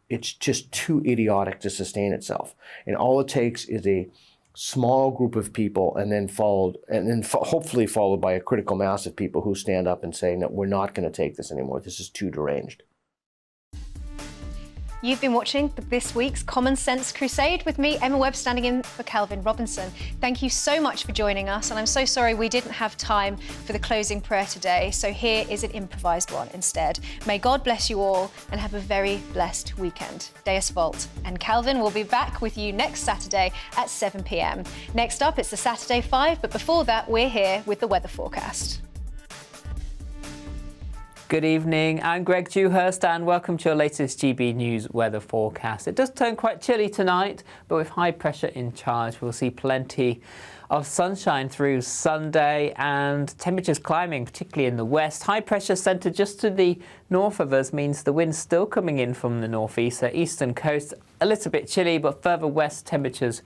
it's just too idiotic to sustain itself. And all it takes is a small group of people, and then hopefully followed by a critical mass of people who stand up and say, no, we're not going to take this anymore. This is too deranged. You've been watching this week's Common Sense Crusade with me, Emma Webb, standing in for Calvin Robinson. Thank you so much for joining us, and I'm so sorry we didn't have time for the closing prayer today, so here is an improvised one instead. May God bless you all and have a very blessed weekend. Deus Volt. And Calvin will be back with you next Saturday at 7 p.m. Next up, it's the Saturday 5, but before that, we're here with the weather forecast. Good evening, I'm Greg Dewhurst and welcome to your latest GB News weather forecast. It does turn quite chilly tonight, but with high pressure in charge, we'll see plenty of sunshine through Sunday and temperatures climbing, particularly in the west. High pressure centred just to the north of us means the wind's still coming in from the northeast, so eastern coast a little bit chilly, but further west temperatures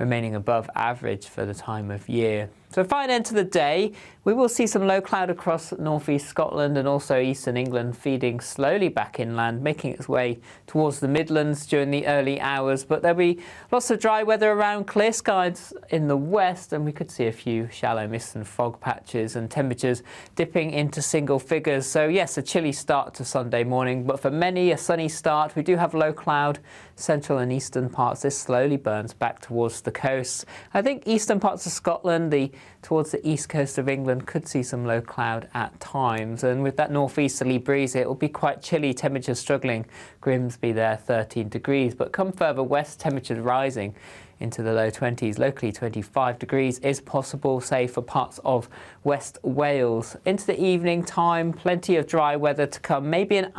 remaining above average for the time of year. So fine end to the day, we will see some low cloud across northeast Scotland and also eastern England feeding slowly back inland, making its way towards the Midlands during the early hours. But there'll be lots of dry weather around, clear skies in the west, and we could see a few shallow mist and fog patches and temperatures dipping into single figures. So yes, a chilly start to Sunday morning, but for many a sunny start. We do have low cloud, central and eastern parts. This slowly burns back towards the coast. I think eastern parts of Scotland, towards the east coast of England, could see some low cloud at times, and with that northeasterly breeze it will be quite chilly, temperatures struggling. Grimsby there 13 degrees, but come further west, temperatures rising into the low 20s. Locally 25 degrees is possible, say for parts of West Wales. Into the evening time, plenty of dry weather to come, maybe an